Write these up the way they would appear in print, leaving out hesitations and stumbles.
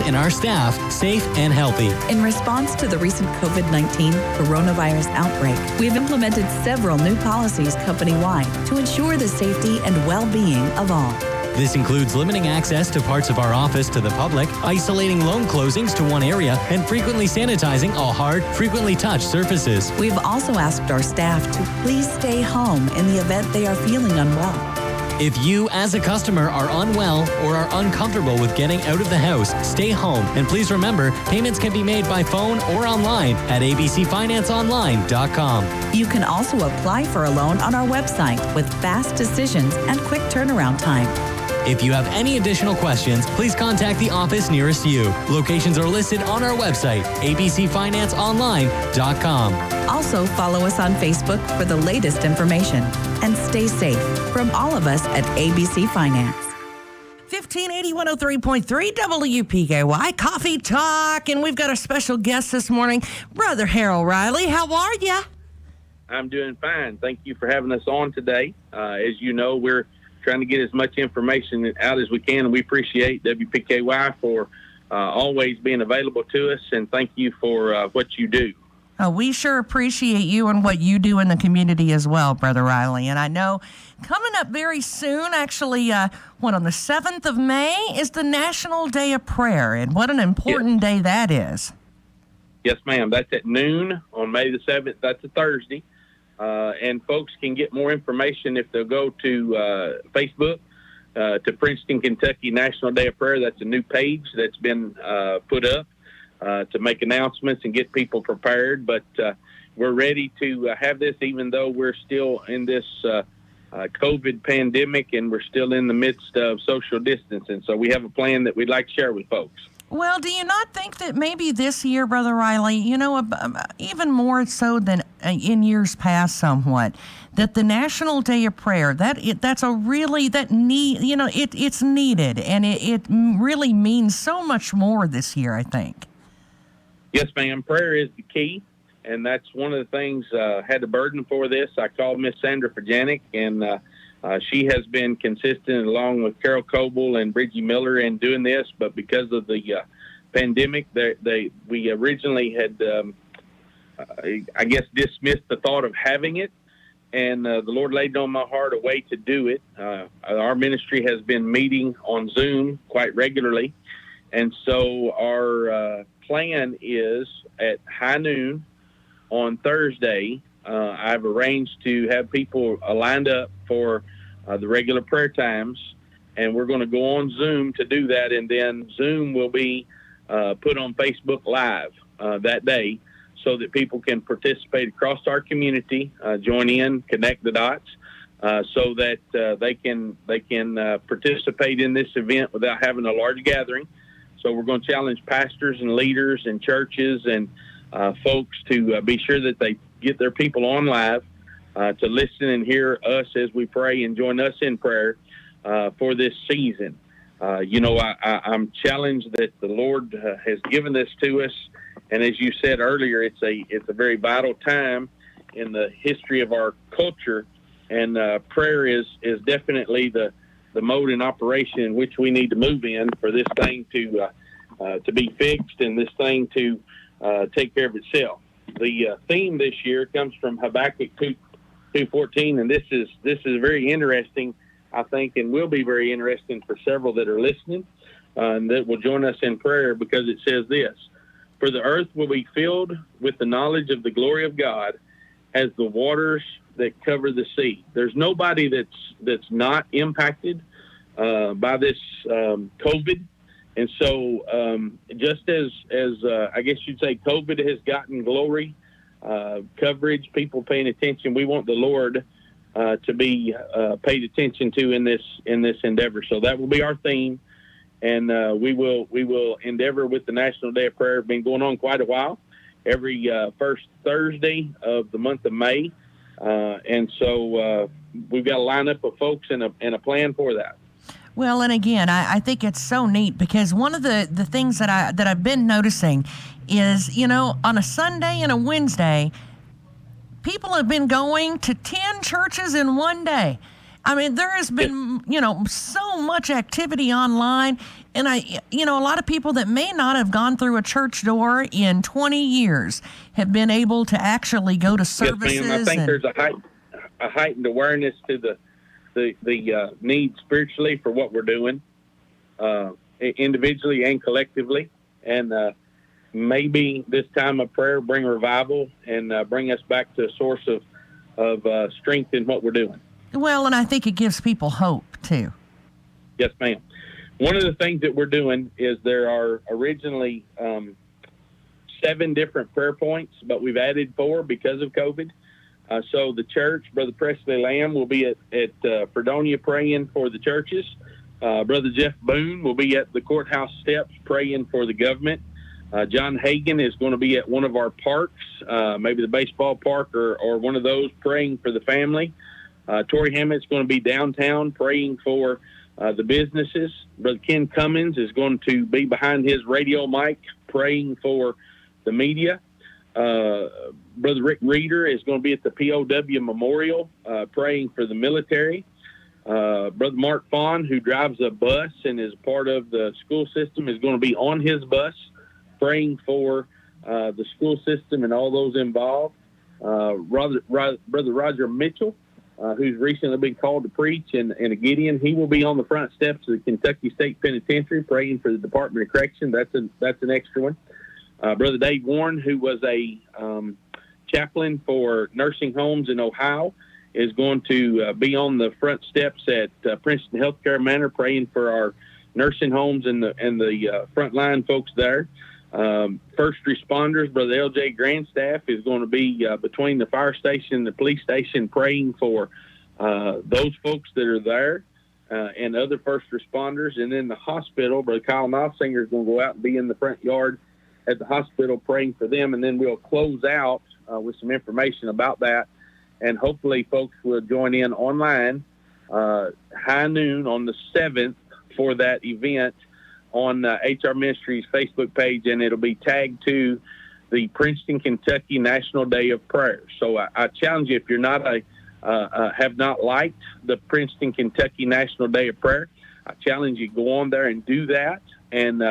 and our staff safe and healthy. In response to the recent COVID-19 coronavirus outbreak, we have implemented several new policies company-wide to ensure the safety and well-being of all. This includes limiting access to parts of our office to the public, isolating loan closings to one area, and frequently sanitizing all hard, frequently touched surfaces. We've also asked our staff to please stay home in the event they are feeling unwell. If you, as a customer, are unwell or are uncomfortable with getting out of the house, stay home. And please remember, payments can be made by phone or online at abcfinanceonline.com. You can also apply for a loan on our website with fast decisions and quick turnaround time. If you have any additional questions, please contact the office nearest you. Locations are listed on our website, abcfinanceonline.com. Also, follow us on Facebook for the latest information. And stay safe from all of us at ABC Finance. 1580 103.3 WPKY Coffee Talk. And we've got a special guest this morning, Brother Harrell Riley. How are you? I'm doing fine. Thank you for having us on today. As you know, we're trying to get as much information out as we can, and we appreciate WPKY for always being available to us, and thank you for what you do. We sure appreciate you and what you do in the community as well, Brother Riley. And I know coming up very soon, actually, on the 7th of May is the National Day of Prayer, and what an important day that is. Yes, ma'am. That's at noon on May the 7th. That's a Thursday. And folks can get more information if they'll go to Facebook, to Princeton, Kentucky National Day of Prayer. That's a new page that's been put up to make announcements and get people prepared. But we're ready to have this, even though we're still in this COVID pandemic and we're still in the midst of social distancing. So we have a plan that we'd like to share with folks. Well, do you not think that maybe this year, Brother Riley, even more so than in years past somewhat, that the National Day of Prayer, it's needed, and it really means so much more this year, I think. Yes, ma'am. Prayer is the key, and that's one of the things I had the burden for this. I called Miss Sandra Fajanic, and she has been consistent along with Carol Coble and Bridgie Miller in doing this, but because of the pandemic, we originally had, dismissed the thought of having it, and the Lord laid on my heart a way to do it. Our ministry has been meeting on Zoom quite regularly, and so our plan is at high noon on Thursday. I've arranged to have people lined up for the regular prayer times, and we're going to go on Zoom to do that, and then Zoom will be put on Facebook Live that day so that people can participate across our community, join in, connect the dots, so that they can participate in this event without having a large gathering. So we're going to challenge pastors and leaders and churches and folks to be sure that they get their people on live, to listen and hear us as we pray and join us in prayer for this season. I'm challenged that the Lord has given this to us, and as you said earlier, it's a very vital time in the history of our culture, and prayer is definitely the mode in operation in which we need to move in for this thing to be fixed and this thing to take care of itself. The theme this year comes from Habakkuk 2:14, and this is very interesting, I think, and will be very interesting for several that are listening and that will join us in prayer, because it says this: "For the earth will be filled with the knowledge of the glory of God as the waters that cover the sea." There's nobody that's not impacted by this COVID. And so just as I guess you'd say COVID has gotten glory, coverage, people paying attention, we want the Lord to be paid attention to in this endeavor. So that will be our theme, and we will endeavor with the National Day of Prayer. Been going on quite a while, every first Thursday of the month of May, and so we've got a lineup of folks and a plan for that. Well, and again, I think it's so neat, because one of the things that I've been noticing is, on a Sunday and a Wednesday, people have been going to 10 churches in one day. I mean, there has been, so much activity online, And a lot of people that may not have gone through a church door in 20 years have been able to actually go to services. Yes, ma'am. I think there's a heightened awareness to the need spiritually for what we're doing, individually and collectively. And maybe this time of prayer bring revival and bring us back to a source of strength in what we're doing. Well, and I think it gives people hope, too. Yes, ma'am. One of the things that we're doing is there are originally 7 different prayer points, but we've added 4 because of COVID. So the church, Brother Presley Lamb, will be at Fredonia praying for the churches. Brother Jeff Boone will be at the courthouse steps praying for the government. John Hagan is going to be at one of our parks, maybe the baseball park or one of those, praying for the family. Tori Hammett's going to be downtown praying for the businesses. Brother Ken Cummins is going to be behind his radio mic praying for the media. Brother Rick Reeder is going to be at the POW Memorial praying for the military. Brother Mark Fawn, who drives a bus and is part of the school system, is going to be on his bus praying for the school system and all those involved. Brother Roger Mitchell, who's recently been called to preach in a Gideon, he will be on the front steps of the Kentucky State Penitentiary praying for the Department of Correction. That's an extra one. Brother Dave Warren, who was a chaplain for nursing homes in Ohio, is going to be on the front steps at Princeton Healthcare Manor praying for our nursing homes and the frontline folks there. First responders, Brother L.J. Grandstaff is going to be between the fire station and the police station praying for those folks that are there and other first responders. And then the hospital, Brother Kyle Knopfsinger is going to go out and be in the front yard at the hospital praying for them. And then we'll close out with some information about that. And hopefully folks will join in online high noon on the 7th for that event on HR Ministries Facebook page, and it'll be tagged to the Princeton, Kentucky National Day of Prayer. So I challenge you, if you're not have not liked the Princeton, Kentucky National Day of Prayer, I challenge you, go on there and do that. And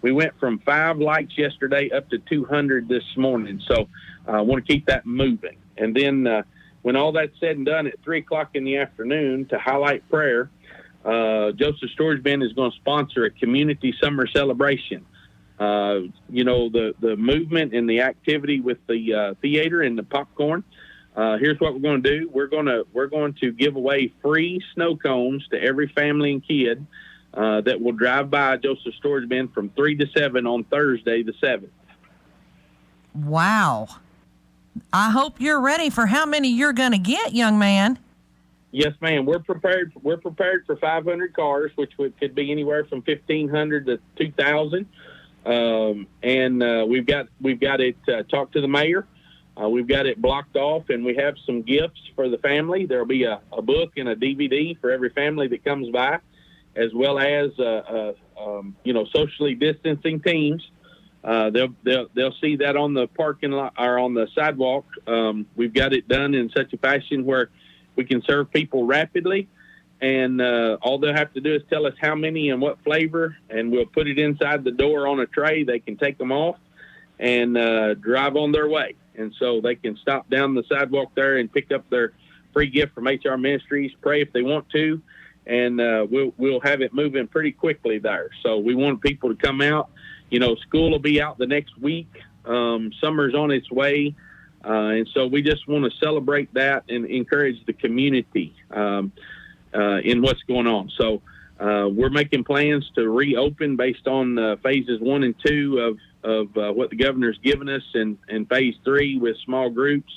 we went from 5 likes yesterday up to 200 this morning. So I want to keep that moving. And then when all that's said and done at 3 o'clock in the afternoon to highlight prayer, Joseph Storage Bin is going to sponsor a community summer celebration. The movement and the activity with the theater and the popcorn. Here's what we're going to do. We're going to give away free snow cones to every family and kid that will drive by Joseph Storage Bin from 3 to 7 on Thursday the 7th. Wow. I hope you're ready for how many you're going to get, young man. Yes, ma'am. We're prepared for 500 cars, which could be anywhere from 1,500 to 2,000. We've got it talked to the mayor. We've got it blocked off, and we have some gifts for the family. There'll be a book and a DVD for every family that comes by, as well as socially distancing teams. They'll see that on the parking lot or on the sidewalk. We've got it done in such a fashion where we can serve people rapidly, and all they'll have to do is tell us how many and what flavor, and we'll put it inside the door on a tray. They can take them off and drive on their way. And so they can stop down the sidewalk there and pick up their free gift from HR Ministries, pray if they want to, and we'll have it moving pretty quickly there. So we want people to come out. School will be out the next week. Summer's on its way. And so we just want to celebrate that and encourage the community in what's going on. So we're making plans to reopen based on phases 1 and 2 of what the governor's given us, and phase 3 with small groups.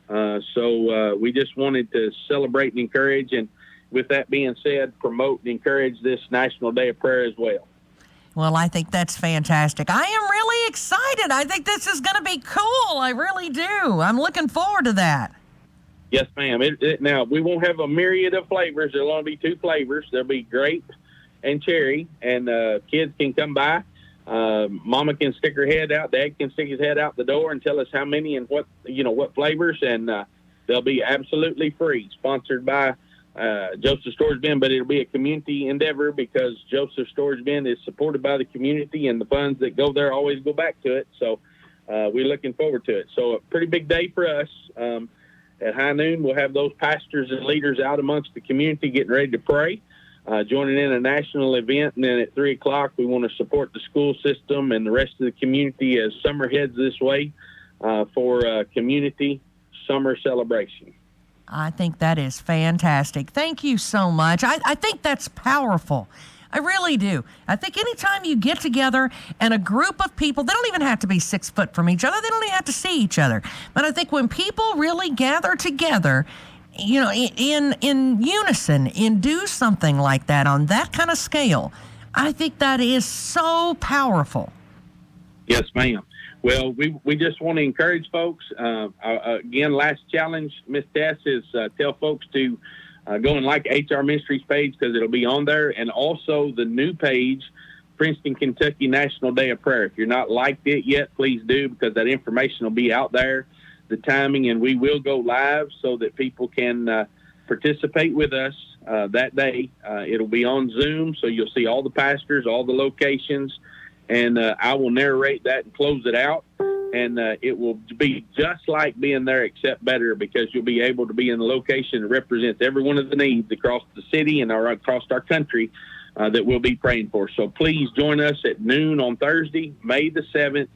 So we just wanted to celebrate and encourage, and with that being said, promote and encourage this National Day of Prayer as well. Well, I think that's fantastic. I am really excited. I think this is going to be cool. I really do. I'm looking forward to that. Yes, ma'am. Now, we won't have a myriad of flavors. There'll only be 2 flavors. There'll be grape and cherry, and kids can come by. Mama can stick her head out. Dad can stick his head out the door and tell us how many and what flavors, and they'll be absolutely free. Sponsored by Joseph Storage Bin, but it'll be a community endeavor because Joseph Storage Bin is supported by the community, and the funds that go there always go back to it. So we're looking forward to it. So a pretty big day for us. At high noon, we'll have those pastors and leaders out amongst the community getting ready to pray, joining in a national event. And then at 3 o'clock, we want to support the school system and the rest of the community as summer heads this way for a community summer celebration. I think that is fantastic. Thank you so much. I think that's powerful. I really do. I think anytime you get together and a group of people, they don't even have to be 6 foot from each other. They don't even have to see each other. But I think when people really gather together, you know, in unison and do something like that on that kind of scale, I think that is so powerful. Yes, ma'am. Well, we just want to encourage folks. Again, last challenge, Miss Tess, is tell folks to go and like HR Ministries page because it'll be on there, and also the new page, Princeton, Kentucky National Day of Prayer. If you're not liked it yet, please do, because that information will be out there, the timing, and we will go live so that people can participate with us that day. It'll be on Zoom, so you'll see all the pastors, all the locations, and I will narrate that and close it out. And it will be just like being there, except better, because you'll be able to be in the location that represents every one of the needs across the city and across our country that we'll be praying for. So please join us at noon on Thursday, May the 7th,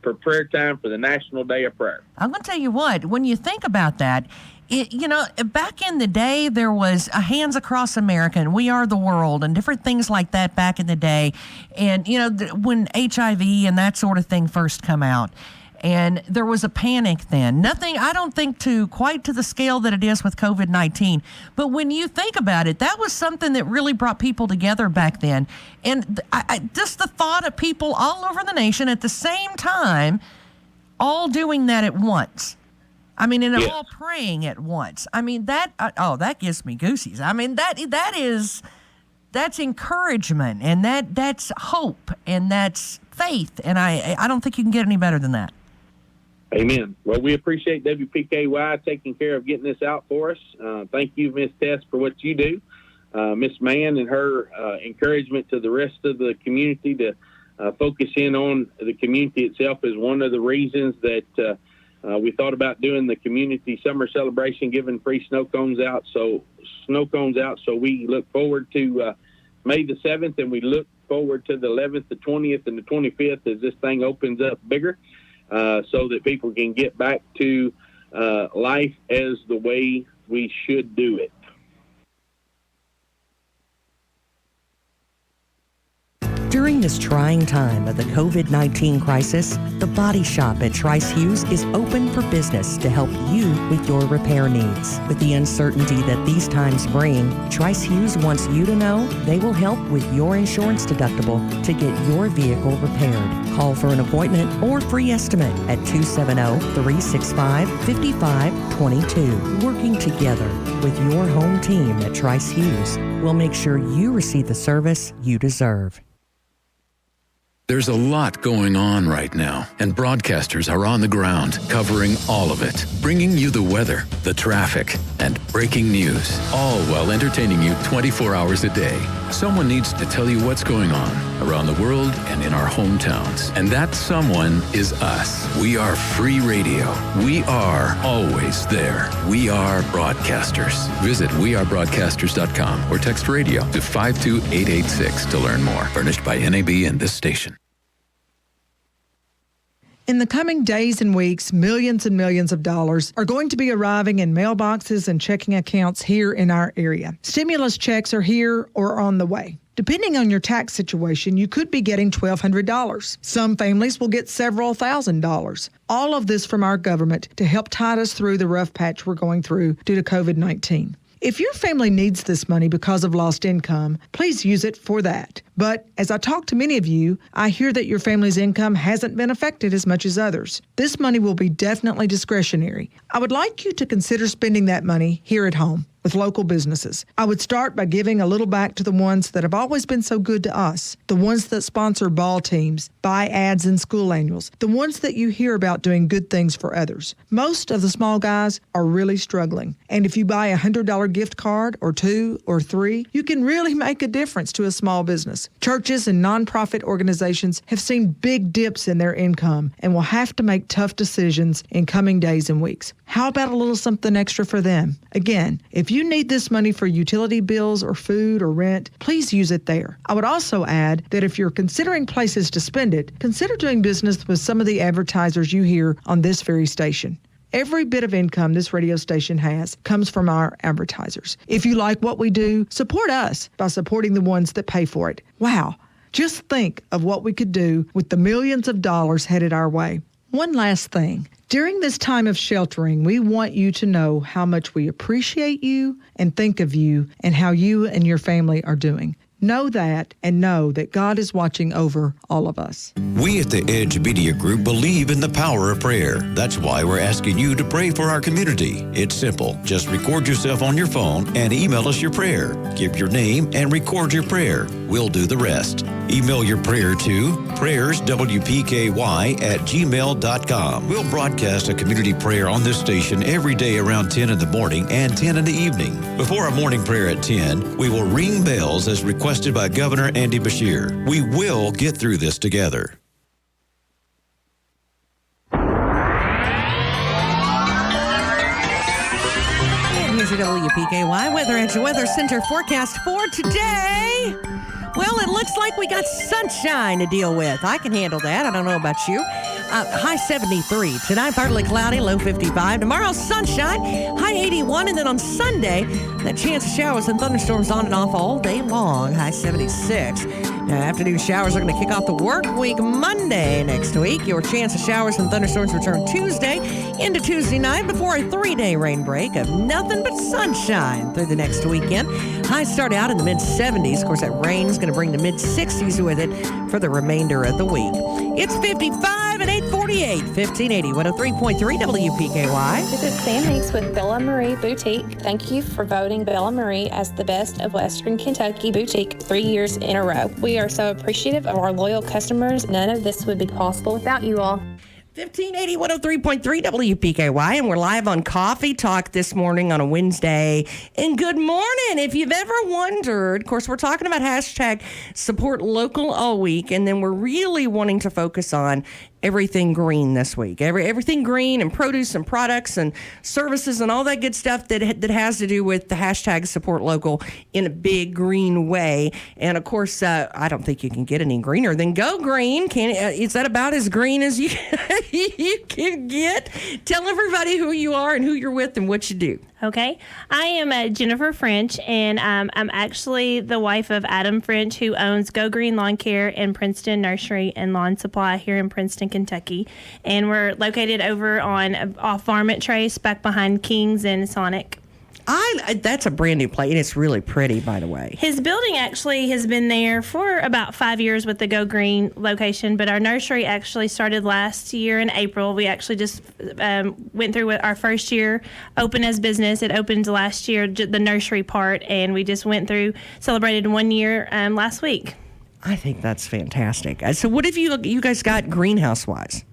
for prayer time for the National Day of Prayer. I'm going to tell you what, when you think about that, back in the day, there was a Hands Across America and We Are the World and different things like that back in the day. And, when HIV and that sort of thing first come out, and there was a panic then. Nothing, I don't think, quite to the scale that it is with COVID-19. But when you think about it, that was something that really brought people together back then. And just the thought of people all over the nation at the same time, all doing that at once. I mean, and yes, all praying at once. I mean, that gives me goosies. I mean, that's encouragement, and that's hope, and that's faith. And I don't think you can get any better than that. Amen. Well, we appreciate WPKY taking care of getting this out for us. Thank you, Miss Tess, for what you do. Miss Mann and her encouragement to the rest of the community to focus in on the community itself is one of the reasons that we thought about doing the community summer celebration, giving free snow cones out. So we look forward to May the 7th, and we look forward to the 11th, the 20th, and the 25th as this thing opens up bigger. So that people can get back to life as the way we should do it. During this trying time of the COVID-19 crisis, the Body Shop at Trice Hughes is open for business to help you with your repair needs. With the uncertainty that these times bring, Trice Hughes wants you to know they will help with your insurance deductible to get your vehicle repaired. Call for an appointment or free estimate at 270-365-5522. Working together with your home team at Trice Hughes will make sure you receive the service you deserve. There's a lot going on right now, and broadcasters are on the ground covering all of it, bringing you the weather, the traffic, and breaking news, all while entertaining you 24 hours a day. Someone needs to tell you what's going on around the world and in our hometowns, and that someone is us. We are free radio. We are always there. We are broadcasters. Visit wearebroadcasters.com or text radio to 52886 to learn more. Furnished by NAB and this station. In the coming days and weeks, millions and millions of dollars are going to be arriving in mailboxes and checking accounts here in our area. Stimulus checks are here or on the way. Depending on your tax situation, you could be getting $1,200. Some families will get several $1,000. All of this from our government to help tide us through the rough patch we're going through due to COVID-19. If your family needs this money because of lost income, please use it for that. But as I talk to many of you, I hear that your family's income hasn't been affected as much as others. This money will be definitely discretionary. I would like you to consider spending that money here at home. with local businesses. I would start by giving a little back to the ones that have always been so good to us, the ones that sponsor ball teams, buy ads in school annuals, the ones that you hear about doing good things for others. Most of the small guys are really struggling, and if you buy a $100 gift card or 2 or 3, you can really make a difference to a small business. Churches and nonprofit organizations have seen big dips in their income and will have to make tough decisions in coming days and weeks. How about a little something extra for them? Again, if you need this money for utility bills or food or rent, please use it there. I would also add that if you're considering places to spend it, consider doing business with some of the advertisers you hear on this very station. Every bit of income this radio station has comes from our advertisers. If you like what we do, support us by supporting the ones that pay for it. Wow, just think of what we could do with the millions of dollars headed our way. One last thing. During this time of sheltering, we want you to know how much we appreciate you and think of you and how you and your family are doing. Know that and know that God is watching over all of us. We at the Edge Media Group believe in the power of prayer. That's why we're asking you to pray for our community. It's simple. Just record yourself on your phone and email us your prayer. Give your name and record your prayer. We'll do the rest. Email your prayer to prayerswpky@gmail.com. We'll broadcast a community prayer on this station every day around 10 in the morning and 10 in the evening. Before our morning prayer at 10, we will ring bells as requested by Governor Andy Beshear. We will get through this together. And here's your WPKY Weather and your Weather Center forecast for today. Well, it looks like we got sunshine to deal with. I can handle that. I don't know about you. High 73. Tonight, partly cloudy, low 55. Tomorrow, sunshine, high 81. And then on Sunday, that chance of showers and thunderstorms on and off all day long, high 76. Now, afternoon showers are going to kick off the work week Monday next week. Your chance of showers and thunderstorms return Tuesday into Tuesday night before a 3-day rain break of nothing but sunshine through the next weekend. Highs start out in the mid-70s. Of course, that rain is going to bring the mid-60s with it for the remainder of the week. It's 55 at 8:48, 1580, 103.3 WPKY. This is Sam Meeks with Bella Marie Boutique. Thank you for voting Bella Marie as the best of Western Kentucky boutique 3 years in a row. We are so appreciative of our loyal customers. None of this would be possible without you all. 1580, 103.3 WPKY, and we're live on Coffee Talk this morning on a Wednesday. And good morning. If you've ever wondered, of course, we're talking about hashtag support local all week, and then we're really wanting to focus on everything green this week. Everything green and produce and products and services and all that good stuff that has to do with the hashtag support local in a big green way. And of course, I don't think you can get any greener than Go Green. Is that about as green as you you can get? Tell everybody who you are and who you're with and what you do. Okay. I am Jennifer French, and I'm actually the wife of Adam French, who owns Go Green Lawncare and Princeton Nursery and Lawn Supply here in Princeton, Kentucky. And we're located over on off Varmint Trace, back behind Kings and Sonic. That's a brand new place, and it's really pretty, by the way. His building actually has been there for about 5 years with the Go Green location, but our nursery actually started last year in April. We actually just went through with our first year open as business. It opened last year, the nursery part, and we just went through, celebrated 1 year last week. I think that's fantastic. So what have you guys got greenhouse-wise?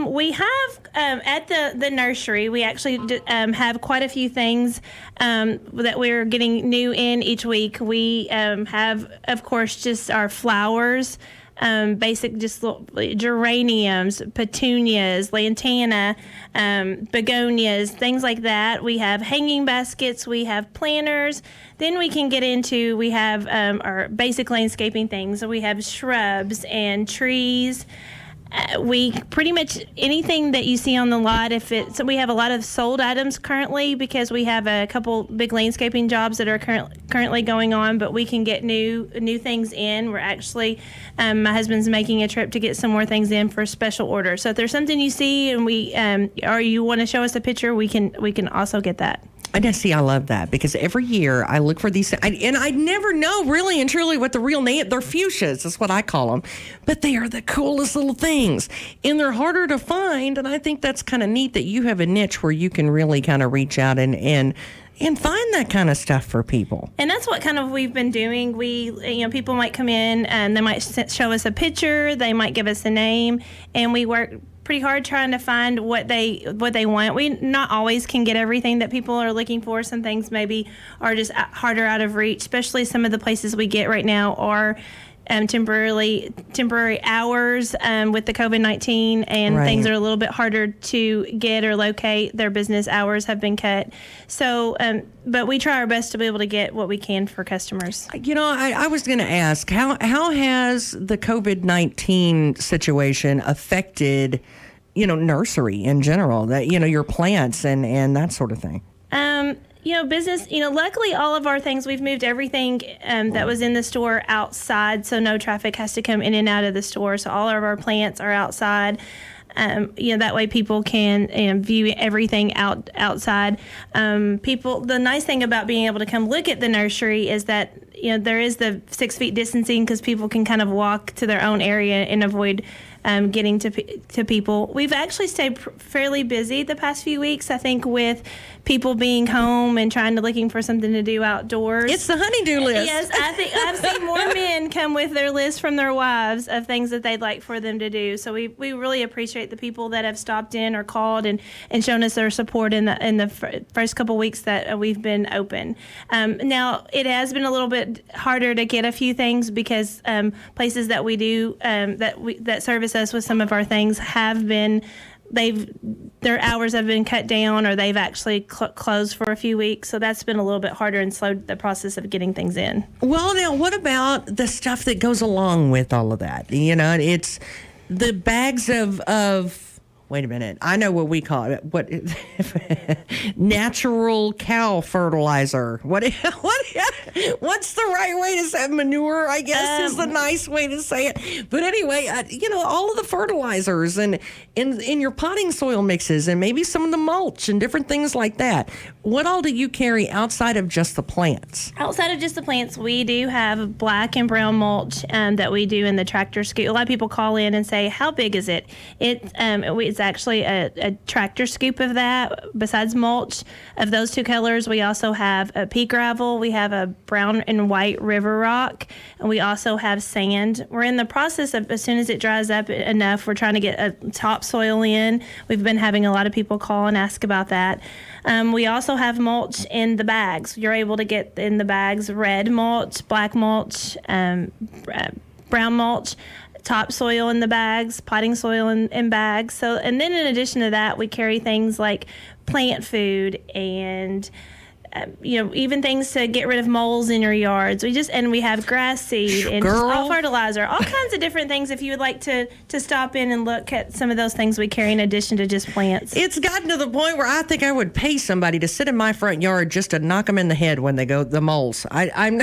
We have at the nursery, we actually have quite a few things that we're getting new in each week. We have, of course, just our flowers, basic just geraniums, petunias, lantana, begonias, things like that. We have hanging baskets. We have planters. Then we can get into, we have our basic landscaping things. So we have shrubs and trees. We pretty much anything that you see on the lot, so we have a lot of sold items currently because we have a couple big landscaping jobs that are currently going on, but we can get new things in. We're actually, my husband's making a trip to get some more things in for special order. So if there's something you see and or you want to show us a picture, we can also get that. And see, I love that because every year I look for these, and I never know really and truly what the real name. They're fuchsias, that's what I call them, but they are the coolest little things, and they're harder to find. And I think that's kind of neat that you have a niche where you can really kind of reach out and and find that kind of stuff for people. And that's what kind of we've been doing. People might come in and they might show us a picture, they might give us a name, and we work pretty hard trying to find what they want. We not always can get everything that people are looking for. Some things maybe are just harder out of reach, especially some of the places we get right now are temporary hours with the COVID-19, and things are a little bit harder to get or locate. Their business hours have been cut. So, but we try our best to be able to get what we can for customers. I was going to ask, how has the COVID-19 situation affected, nursery in general, that, your plants and that sort of thing? Business, luckily all of our things, we've moved everything that was in the store outside, so no traffic has to come in and out of the store. So all of our plants are outside. That way people can view everything outside. The nice thing about being able to come look at the nursery is that, there is the 6 feet distancing, because people can kind of walk to their own area and avoid getting to people. We've actually stayed fairly busy the past few weeks, I think, with people being home and looking for something to do outdoors. It's the honey-do list. Yes, I think I've seen more men come with their list from their wives of things that they'd like for them to do. So we really appreciate the people that have stopped in or called and shown us their support in the first couple weeks that we've been open. Now, it has been a little bit harder to get a few things because places that we do that service us with some of our things have been, their hours have been cut down, or they've actually closed for a few weeks. So that's been a little bit harder and slowed the process of getting things in. Well, now what about the stuff that goes along with all of that? It's the bags of wait a minute, I know what we call it. What natural cow fertilizer? What's the right way to say manure? I guess is the nice way to say it. But anyway, all of the fertilizers and in your potting soil mixes, and maybe some of the mulch and different things like that. What all do you carry outside of just the plants? Outside of just the plants, we do have black and brown mulch that we do in the tractor scoop. A lot of people call in and say, "How big is it?" It's actually a tractor scoop of that. Besides mulch of those two colors, we also have a pea gravel, we have a brown and white river rock, and we also have sand. We're in the process of, as soon as it dries up enough, we're trying to get a topsoil in. We've been having a lot of people call and ask about that. We also have mulch in the bags. You're able to get in the bags red mulch, black mulch, brown mulch, topsoil in the bags, potting soil in bags. So, and then in addition to that, we carry things like plant food and even things to get rid of moles in your yards. We have grass seed and all fertilizer, all kinds of different things. If you would like to stop in and look at some of those things we carry in addition to just plants. It's gotten to the point where I think I would pay somebody to sit in my front yard just to knock them in the head when they go, the moles. I'm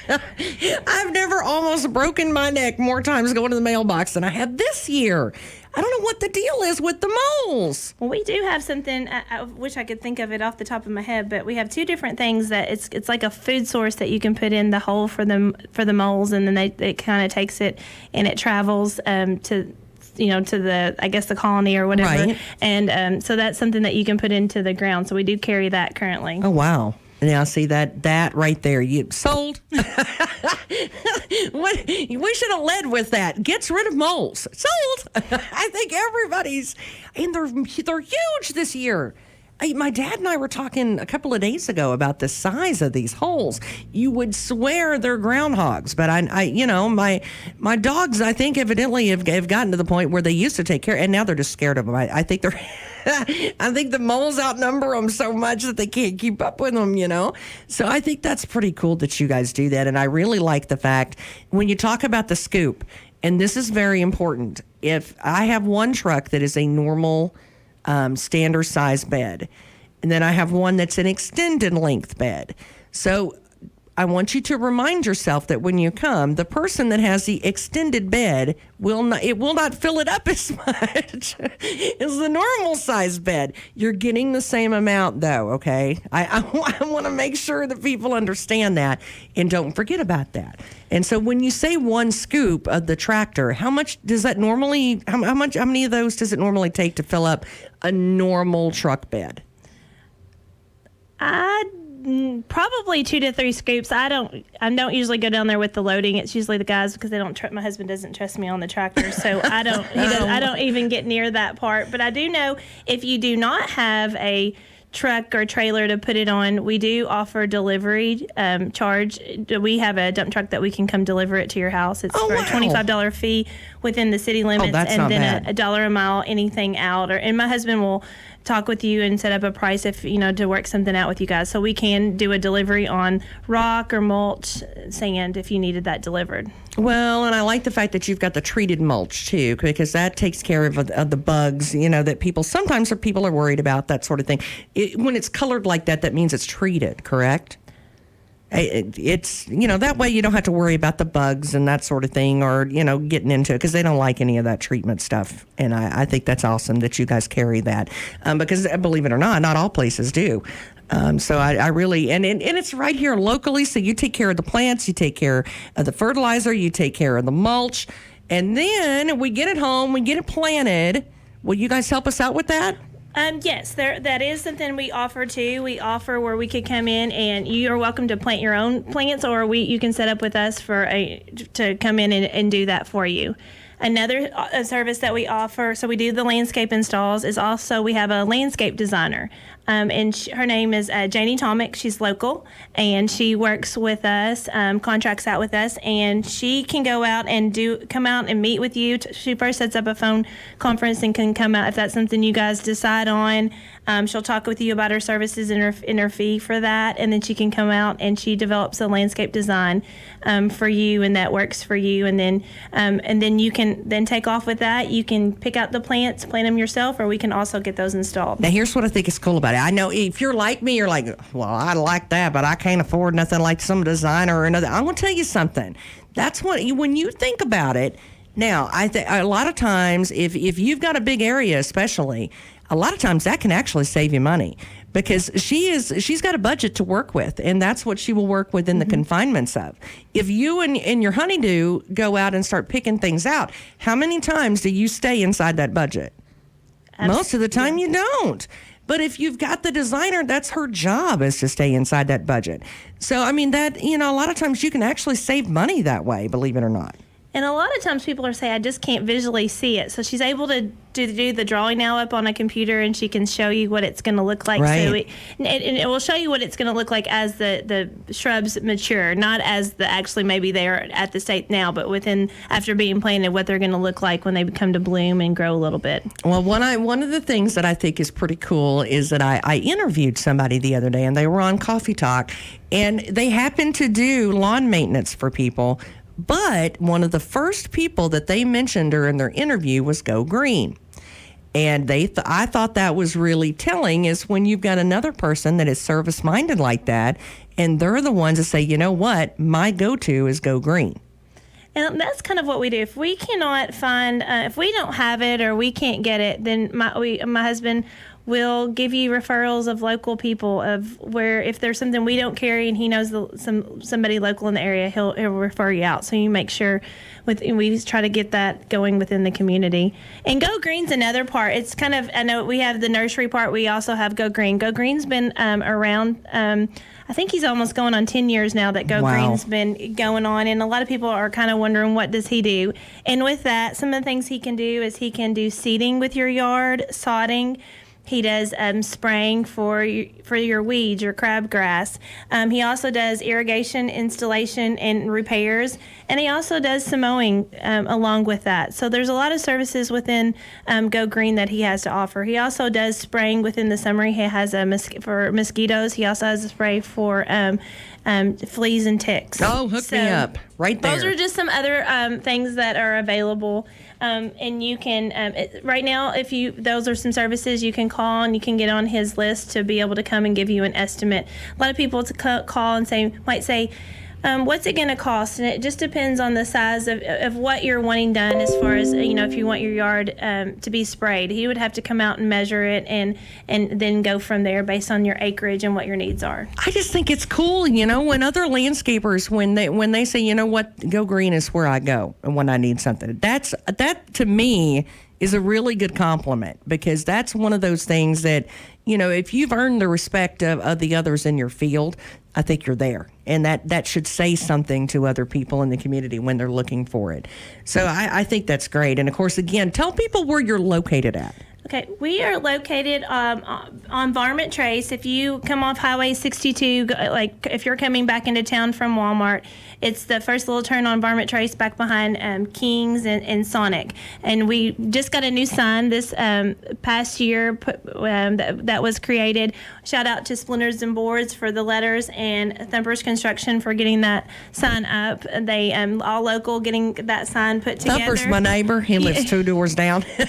I've never almost broken my neck more times going to the mailbox than I have this year. I don't know what the deal is with the moles. Well, we do have something, I wish I could think of it off the top of my head, but we have two different things that it's like a food source that you can put in the hole for the moles, and then it kind of takes it and it travels to the, I guess, the colony or whatever. Right. And so that's something that you can put into the ground. So we do carry that currently. Oh, wow. Now, see that right there. You sold. We should have led with that. Gets rid of moles. Sold. I think everybody's, and they're huge this year. My dad and I were talking a couple of days ago about the size of these holes. You would swear they're groundhogs, but my dogs, I think, evidently have gotten to the point where they used to take care, and now they're just scared of them. I think they're. I think the moles outnumber them so much that they can't keep up with them, So I think that's pretty cool that you guys do that. And I really like the fact when you talk about the scoop, and this is very important. If I have one truck that is a normal standard size bed, and then I have one that's an extended length bed. So I want you to remind yourself that when you come, the person that has the extended bed will not fill it up as much as the normal size bed. You're getting the same amount though, okay? I want to make sure that people understand that and don't forget about that. And so when you say one scoop of the tractor, how much does that normally, how many of those does it normally take to fill up a normal truck bed? Probably 2 to 3 scoops. I don't usually go down there with the loading. It's usually the guys because they don't. My husband doesn't trust me on the tractor, so I don't. I don't even get near that part. But I do know if you do not have a truck or trailer to put it on, we do offer delivery charge. We have a dump truck that we can come deliver it to your house. It's for a $25 fee within the city limits, and then a $1 a mile anything out. And my husband will talk with you and set up a price if to work something out with you guys. So we can do a delivery on rock or mulch, sand if you needed that delivered. Well, and I like the fact that you've got the treated mulch too, because that takes care of the bugs, that people are worried about, that sort of thing. When it's colored like that, that means it's treated, correct? It's, that way you don't have to worry about the bugs and that sort of thing, or, getting into it, because they don't like any of that treatment stuff. And I think that's awesome that you guys carry that, because believe it or not all places do. So I really, and it's right here locally. So you take care of the plants, you take care of the fertilizer, you take care of the mulch, and then we get it home, we get it planted. Will you guys help us out with that? Yes, that is something we offer too. We offer where we could come in and you are welcome to plant your own plants, or you can set up with us to come in and do that for you. Another service that we offer, so we do the landscape installs, is also we have a landscape designer. And her name is Janie Tomic. She's local, and she works with us, contracts out with us, and she can go out and come out and meet with you. She first sets up a phone conference and can come out if that's something you guys decide on. She'll talk with you about her services and her fee for that, and then she can come out and she develops a landscape design for you, and that works for you. And then you can then take off with that. You can pick out the plants, plant them yourself, or we can also get those installed. Now, here's what I think is cool about it. I know if you're like me, you're like, well, I like that, but I can't afford nothing like some designer or another. I'm going to tell you something. That's when you think about it. Now, a lot of times, if you've got a big area, especially, a lot of times that can actually save you money, because she's got a budget to work with, and that's what she will work within the confinements of. If you and your honeydew go out and start picking things out, how many times do you stay inside that budget? Absolutely. Most of the time you don't. But if you've got the designer, that's her job, is to stay inside that budget. So, I mean, that, a lot of times you can actually save money that way, believe it or not. And a lot of times people are saying, I just can't visually see it. So she's able to do the drawing now up on a computer, and she can show you what it's going to look like. Right. So it will show you what it's going to look like as the shrubs mature, not as actually maybe they're at the state now, but after being planted, what they're going to look like when they come to bloom and grow a little bit. Well, one of the things that I think is pretty cool is that I interviewed somebody the other day, and they were on Coffee Talk, and they happened to do lawn maintenance for people. But one of the first people that they mentioned during their interview was Go Green. And I thought that was really telling, is when you've got another person that is service-minded like that, and they're the ones that say, you know what, my go-to is Go Green. And that's kind of what we do. If we cannot find, if we don't have it or we can't get it, then my husband will give you referrals of local people, of where if there's something we don't carry and he knows somebody local in the area, he'll refer you out. So you make sure we try to get that going within the community. And Go Green's another part. It's kind of, I know we have the nursery part. We also have Go Green. Go Green's been around. I think he's almost going on 10 years now that Go Green's been going on, and a lot of people are kind of wondering, what does he do? And with that, some of the things he can do is he can do seeding with your yard, sodding. He does spraying for your weeds, your crabgrass. He also does irrigation, installation, and repairs. And he also does some mowing along with that. So there's a lot of services within Go Green that he has to offer. He also does spraying within the summer. He has for mosquitoes. He also has a spray for fleas and ticks. Oh, hook me up. Right there. Those are just some other things that are available. And you can, right now, those are some services you can call, and you can get on his list to be able to come and give you an estimate. A lot of people call and might say, what's it going to cost? And it just depends on the size of what you're wanting done as far as, if you want your yard to be sprayed. He would have to come out and measure it and then go from there based on your acreage and what your needs are. I just think it's cool, when other landscapers, when they say, you know what, Go Green is where I go and when I need something. That to me is a really good compliment, because that's one of those things that, if you've earned the respect of the others in your field, I think you're there. And that should say something to other people in the community when they're looking for it. So I think that's great. And of course, again, tell people where you're located at. Okay, we are located on Varmint Trace. If you come off Highway 62, if you're coming back into town from Walmart, it's the first little turn on Varmint Trace back behind King's and Sonic. And we just got a new sign this past year that was created. Shout out to Splinters and Boards for the letters and Thumper's Construction for getting that sign up. They all local getting that sign put together. Thumper's my neighbor. He lives 2 doors down. So,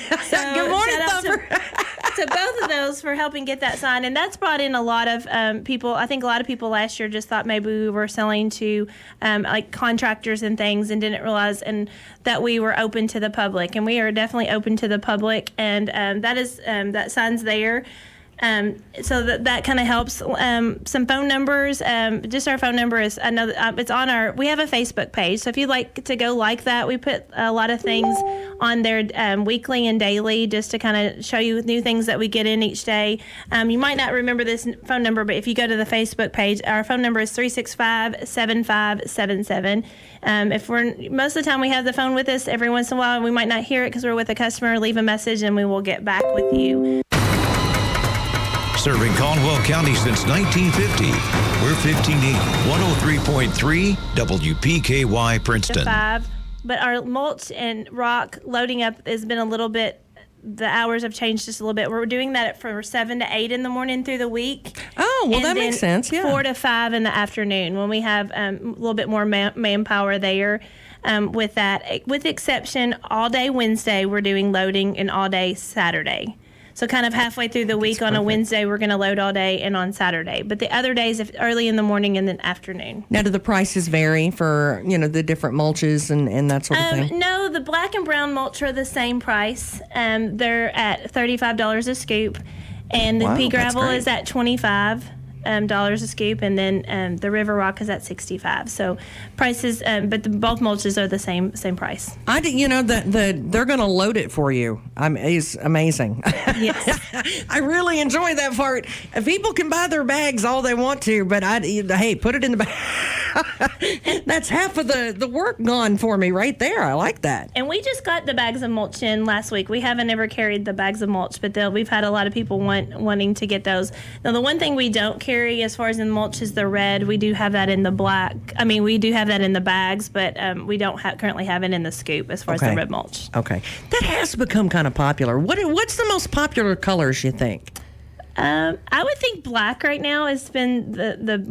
good morning, shout out Thumper. to both of those for helping get that sign, and that's brought in a lot of people. I think a lot of people last year just thought maybe we were selling to like contractors and things, and didn't realize that we were open to the public, and we are definitely open to the public, and that sign's there. So that kind of helps. Some phone numbers. Just our phone number is it's on we have a Facebook page. So if you'd like to go like that, we put a lot of things on there weekly and daily, just to kind of show you new things that we get in each day. You might not remember this phone number, but if you go to the Facebook page, our phone number is 365-7577. Most of the time we have the phone with us. Every once in a while we might not hear it because we're with a customer. Leave a message and we will get back with you. Serving Caldwell County since 1950. We're 1580, 103.3 WPKY Princeton. But our mulch and rock loading up has been a little bit, the hours have changed just a little bit. We're doing that from 7 to 8 in the morning through the week. Oh, well, that makes sense, yeah. 4 to 5 in the afternoon when we have a little bit more manpower there. With that, with the exception, all day Wednesday, we're doing loading, and all day Saturday. So kind of halfway through the week on a Wednesday, we're going to load all day, and on Saturday. But the other days, early in the morning and then afternoon. Now, do the prices vary for, the different mulches and that sort of thing? No, the black and brown mulch are the same price. They're at $35 a scoop. And the pea gravel is at $25 a scoop, and then the river rock is at $65. So prices, but both mulches are the same price. They're going to load it for you. It's amazing. Yes, I really enjoy that part. People can buy their bags all they want to, but hey, put it in the bag. That's half of the work gone for me right there. I like that. And we just got the bags of mulch in last week. We haven't ever carried the bags of mulch, but we've had a lot of people wanting to get those. Now, the one thing we don't carry as far as in mulch is the red. We do have that in the black. We do have that in the bags, but we don't currently have it in the scoop as far as the red mulch. Okay. That has become kind of popular. What's the most popular colors, you think? I would think black right now has been the